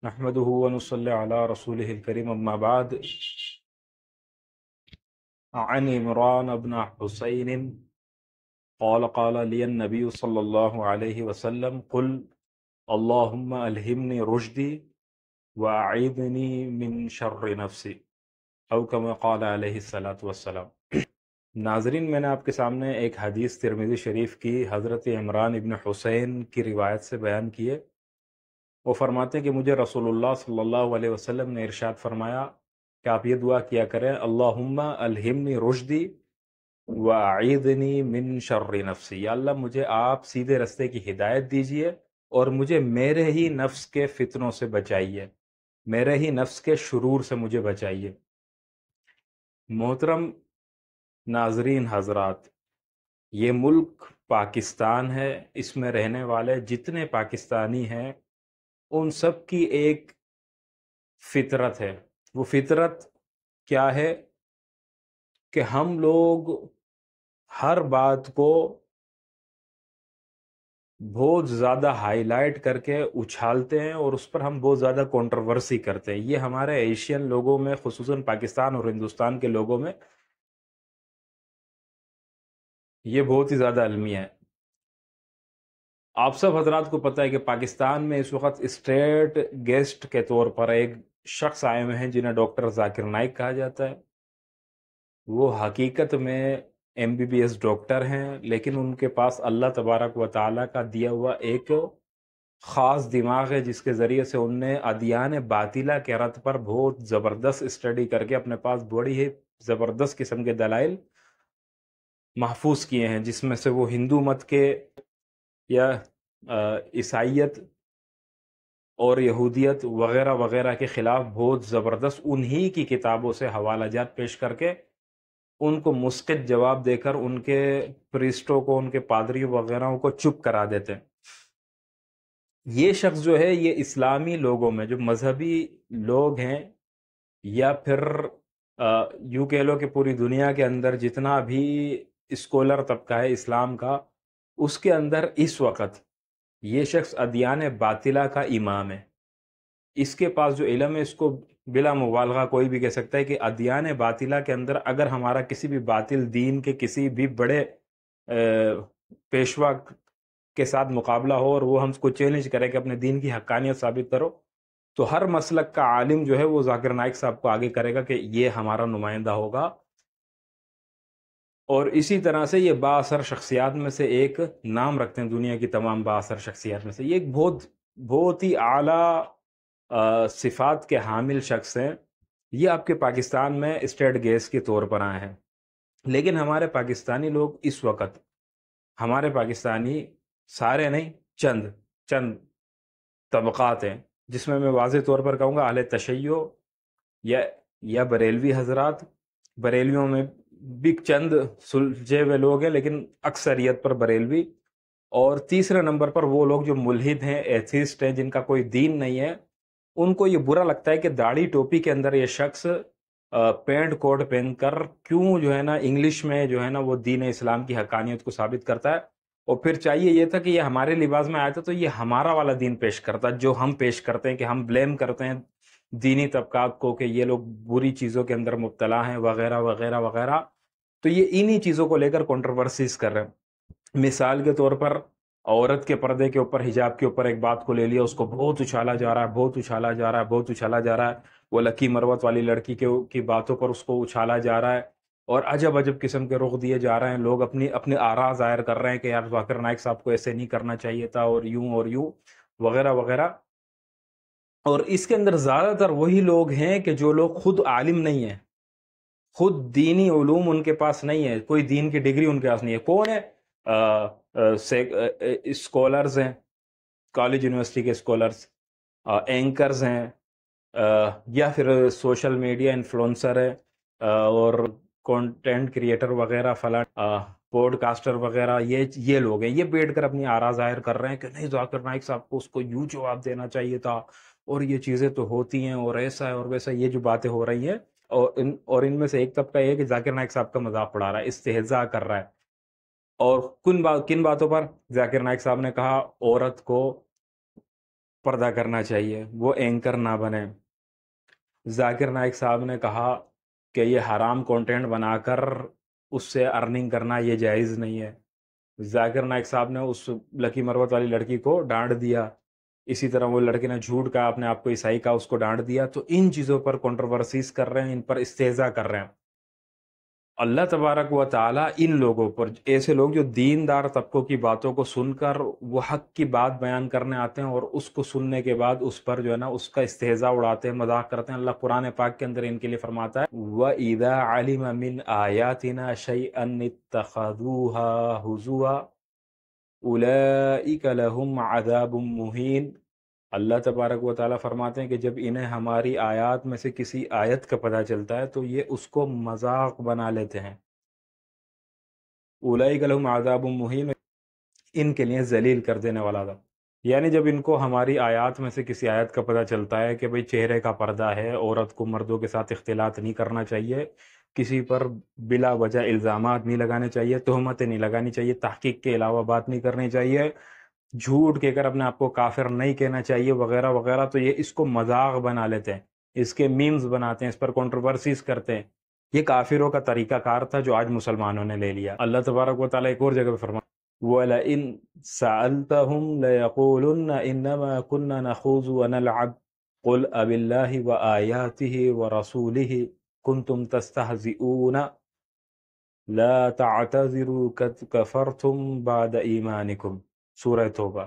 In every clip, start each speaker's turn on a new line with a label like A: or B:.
A: نحمده ونصلي على رسوله الكريم أما بعد. عن عمران بن حسين قال لي النبي صلى الله عليه وسلم قل اللهم ألهمني رشدي وأعيذني من شر نفسي أو كما قال عليه الصلاة والسلام. ناظرین، میں نے آپ کے سامنے ایک حدیث ترمذی شریف کی حضرت عمران ابن حسین کی روایت سے بیان کی ہے۔ وہ فرماتے ہیں کہ مجھے رسول اللہ صلی اللہ علیہ وسلم نے ارشاد فرمایا کہ آپ یہ دعا کیا کریں، اللہم الہمنی رشدی وَأَعِذْنِي مِن شَرِّ نَفْسِي، یا اللہ مجھے آپ سیدھے رستے کی ہدایت دیجئے اور مجھے میرے ہی نفس کے فتنوں سے بچائیے، میرے ہی نفس کے شرور سے مجھے بچائیے۔ محترم ناظرین حضرات، یہ ملک پاکستان ہے، اس میں رہنے والے جتنے پاکستانی ہیں ان سب کی ایک فطرت ہے۔ وہ فطرت کیا ہے کہ ہم لوگ ہر بات کو بہت زیادہ ہائی لائٹ کر کے اچھالتے ہیں اور اس پر ہم بہت زیادہ کنٹروورسی کرتے ہیں۔ یہ ہمارے ایشین لوگوں میں، خصوصاً پاکستان اور ہندوستان کے لوگوں میں یہ بہت ہی زیادہ المیہ ہے۔ آپ سب حضرات کو پتہ ہے کہ پاکستان میں اس وقت اسٹیٹ گیسٹ کے طور پر ایک شخص آئے ہوئے ہیں جنہیں ڈاکٹر ذاکر نائک کہا جاتا ہے۔ وہ حقیقت میں MBBS ڈاکٹر ہیں، لیکن ان کے پاس اللہ تبارک و تعالیٰ کا دیا ہوا ایک خاص دماغ ہے جس کے ذریعے سے ان نے ادیان باطلہ کے رد پر بہت زبردست اسٹڈی کر کے اپنے پاس بڑی ہی زبردست قسم کے دلائل محفوظ کیے ہیں، جس میں سے وہ ہندو مت کے یا عیسائیت اور یہودیت وغیرہ وغیرہ کے خلاف بہت زبردست انہی کی کتابوں سے حوالہ جات پیش کر کے ان کو مسقط جواب دے کر ان کے پریسٹوں کو، ان کے پادریوں وغیرہ کو چپ کرا دیتے ہیں۔ یہ شخص جو ہے یہ اسلامی لوگوں میں جو مذہبی لوگ ہیں یا پھر یوں کہہ لو کہ پوری دنیا کے اندر جتنا بھی اسکولر طبقہ ہے اسلام کا، اس کے اندر اس وقت یہ شخص ادیان باطلہ کا امام ہے۔ اس کے پاس جو علم ہے اس کو بلا مبالغہ کوئی بھی کہہ سکتا ہے کہ ادیان باطلہ کے اندر اگر ہمارا کسی بھی باطل دین کے کسی بھی بڑے پیشوا کے ساتھ مقابلہ ہو اور وہ ہم کو چیلنج کرے کہ اپنے دین کی حقانیت ثابت کرو، تو ہر مسلک کا عالم جو ہے وہ ذاکر نائک صاحب کو آگے کرے گا کہ یہ ہمارا نمائندہ ہوگا۔ اور اسی طرح سے یہ با اثر شخصیات میں سے ایک نام رکھتے ہیں، دنیا کی تمام با اثر شخصیات میں سے یہ ایک بہت ہی اعلیٰ صفات کے حامل شخص ہیں۔ یہ آپ کے پاکستان میں اسٹیٹ گیس کے طور پر آئے ہیں، لیکن ہمارے پاکستانی لوگ اس وقت، ہمارے پاکستانی سارے نہیں، چند طبقات ہیں جس میں واضح طور پر کہوں گا اہل تشیع یا بریلوی حضرات، بریلویوں میں بھی چند سلجھے ہوئے لوگ ہیں لیکن اکثریت پر بریلوی، اور تیسرے نمبر پر وہ لوگ جو ملحد ہیں، ایتھیسٹ ہیں، جن کا کوئی دین نہیں ہے۔ ان کو یہ برا لگتا ہے کہ داڑھی ٹوپی کے اندر یہ شخص پینٹ کوٹ پہن کر کیوں جو ہے نا انگلش میں جو ہے نا وہ دین اسلام کی حقانیت کو ثابت کرتا ہے، اور پھر چاہیے یہ تھا کہ یہ ہمارے لباس میں آیا تھا تو یہ ہمارا والا دین پیش کرتا، جو ہم پیش کرتے ہیں کہ ہم بلیم کرتے ہیں دینی طبقات کو کہ یہ لوگ بری چیزوں کے اندر مبتلا ہیں وغیرہ وغیرہ وغیرہ۔ تو یہ انہی چیزوں کو لے کر کنٹروورسیز کر رہے ہیں۔ مثال کے طور پر عورت کے پردے کے اوپر، حجاب کے اوپر ایک بات کو لے لیا، اس کو بہت اچھالا جا رہا ہے، بہت اچھالا جا رہا ہے، بہت اچھالا جا رہا ہے۔ وہ لکی مروت والی لڑکی کی باتوں پر اس کو اچھالا جا رہا ہے اور عجب قسم کے رخ دیے جا رہے ہیں۔ لوگ اپنی آراء ظاہر کر رہے ہیں کہ یار ذاکر نائک صاحب کو ایسے نہیں کرنا چاہیے تھا اور یوں وغیرہ وغیرہ۔ اور اس کے اندر زیادہ تر وہی لوگ ہیں کہ جو لوگ خود عالم نہیں ہیں، خود دینی علوم ان کے پاس نہیں ہے، کوئی دین کی ڈگری ان کے پاس نہیں ہے۔ کون ہے؟ اسکولرز ہیں، کالج یونیورسٹی کے اسکولرز، اینکرز ہیں، یا پھر سوشل میڈیا انفلوئنسر ہے اور کنٹینٹ کریٹر وغیرہ، فلاں پوڈ کاسٹر وغیرہ، یہ لوگ ہیں۔ یہ بیٹھ کر اپنی آراء ظاہر کر رہے ہیں کہ نہیں ذاکر نائک صاحب کو اس کو یوں جواب دینا چاہیے تھا اور یہ چیزیں تو ہوتی ہیں اور ایسا ہے اور ویسا، یہ جو باتیں ہو رہی ہیں۔ اور ان میں سے ایک طبقہ یہ ہے کہ ذاکر نائک صاحب کا مذاق اڑا رہا ہے، استہزاء کر رہا ہے۔ اور کن باتوں پر ذاکر نائک صاحب نے کہا عورت کو پردہ کرنا چاہیے، وہ اینکر نہ بنے۔ ذاکر نائک صاحب نے کہا کہ یہ حرام کنٹینٹ بنا کر اس سے ارننگ کرنا یہ جائز نہیں ہے۔ ذاکر نائک صاحب نے اس لکی مروت والی لڑکی کو ڈانٹ دیا، اسی طرح وہ لڑکی نے جھوٹ کہا، اپنے آپ کو عیسائی کہا، اس کو ڈانٹ دیا۔ تو ان چیزوں پر کنٹروورسیز کر رہے ہیں، ان پر استہزاء کر رہے ہیں۔ اللہ تبارک و تعالی ان لوگوں پر، ایسے لوگ جو دیندار طبقوں کی باتوں کو سن کر وہ حق کی بات بیان کرنے آتے ہیں اور اس کو سننے کے بعد اس پر جو ہے نا اس کا استہزاء اڑاتے ہیں، مذاق کرتے ہیں، اللہ قرآن پاک کے اندر ان کے لیے فرماتا ہے وَإِذَا عَلِمَ مِنْ آيَاتِنَا شَيْئًا اتَّخَذُوهَا هُزُوًا أُولَئِكَ لَهُمْ عَذَابٌ مُهِينٌ۔ اللہ تبارک و تعالیٰ فرماتے ہیں کہ جب انہیں ہماری آیات میں سے کسی آیت کا پتہ چلتا ہے تو یہ اس کو مذاق بنا لیتے ہیں۔ اولئک لہم عذاب مہین، ان کے لیے ذلیل کر دینے والا تھا۔ یعنی جب ان کو ہماری آیات میں سے کسی آیت کا پتہ چلتا ہے کہ بھئی چہرے کا پردہ ہے، عورت کو مردوں کے ساتھ اختلاط نہیں کرنا چاہیے، کسی پر بلا وجہ الزامات نہیں لگانے چاہیے، تہمتیں نہیں لگانی چاہیے، تحقیق کے علاوہ بات نہیں کرنی چاہیے، جھوٹ کہہ کر اپنے آپ کو کافر نہیں کہنا چاہیے، وغیرہ وغیرہ، تو یہ اس کو مذاق بنا لیتے ہیں، اس کے میمز بناتے ہیں، اس پر کنٹروورسیز کرتے ہیں۔ یہ کافروں کا طریقہ کار تھا جو آج مسلمانوں نے لے لیا۔ اللہ تبارک و تعالیٰ ایک اور جگہ پہ فرماتا وَلَئِن سَأَلْتَهُمْ لَيَقُولُنَّ إِنَّمَا كُنَّا نَخُوضُ وَنَلْعَبُ قُلْ أَبِاللَّهِ وَآيَاتِهِ وَرَسُولِهِ كُنْتُمْ تَسْتَهْزِئُونَ لَا تَعْتَذِرُوا قَدْ كَفَرْتُمْ بَعْدَ إِيمَانِكُمْ، سورہ توبہ۔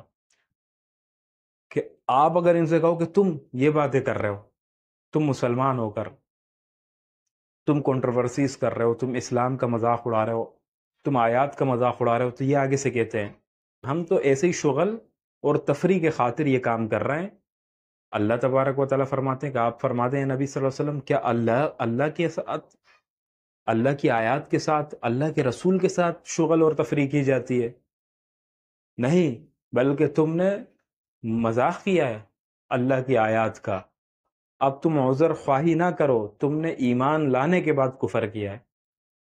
A: کہ آپ اگر ان سے کہو کہ تم یہ باتیں کر رہے ہو، تم مسلمان ہو کر تم کنٹروورسیز کر رہے ہو، تم اسلام کا مذاق اڑا رہے ہو، تم آیات کا مذاق اڑا رہے ہو، تو یہ آگے سے کہتے ہیں ہم تو ایسے ہی شغل اور تفریح کے خاطر یہ کام کر رہے ہیں۔ اللہ تبارک و تعالیٰ فرماتے ہیں کہ آپ فرما دیں نبی صلی اللہ علیہ وسلم، کیا اللہ کے ساتھ، اللہ کی آیات کے ساتھ، اللہ کے رسول کے ساتھ شغل اور تفریح کی جاتی ہے؟ نہیں، بلکہ تم نے مذاق کیا ہے اللہ کی آیات کا۔ اب تم عذر خواہی نہ کرو، تم نے ایمان لانے کے بعد کفر کیا ہے۔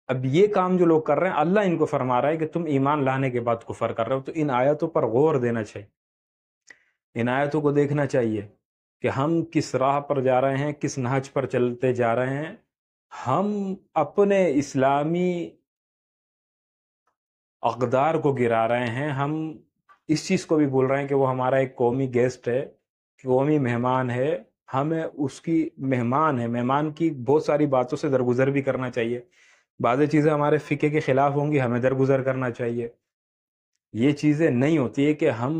A: اب یہ کام جو لوگ کر رہے ہیں، اللہ ان کو فرما رہا ہے کہ تم ایمان لانے کے بعد کفر کر رہے ہو۔ تو ان آیتوں پر غور دینا چاہیے، ان آیتوں کو دیکھنا چاہیے کہ ہم کس راہ پر جا رہے ہیں، کس نہج پر چلتے جا رہے ہیں۔ ہم اپنے اسلامی اقدار کو گرا رہے ہیں، ہم اس چیز کو بھی بول رہے ہیں کہ وہ ہمارا ایک قومی گیسٹ ہے، قومی مہمان ہے، ہمیں اس کی مہمان ہے، مہمان کی بہت ساری باتوں سے درگزر بھی کرنا چاہیے۔ بعض چیزیں ہمارے فقہ کے خلاف ہوں گی، ہمیں درگزر کرنا چاہیے۔ یہ چیزیں نہیں ہوتی ہے کہ ہم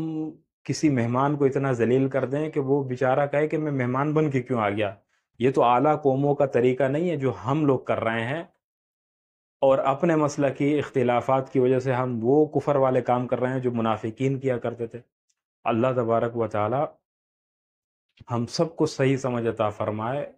A: کسی مہمان کو اتنا ذلیل کر دیں کہ وہ بیچارہ کہے کہ میں مہمان بن کے کیوں آ گیا۔ یہ تو اعلیٰ قوموں کا طریقہ نہیں ہے جو ہم لوگ کر رہے ہیں، اور اپنے مسئلہ کی اختلافات کی وجہ سے ہم وہ کفر والے کام کر رہے ہیں جو منافقین کیا کرتے تھے۔ اللہ تبارک و تعالی ہم سب کو صحیح سمجھ عطا فرمائے۔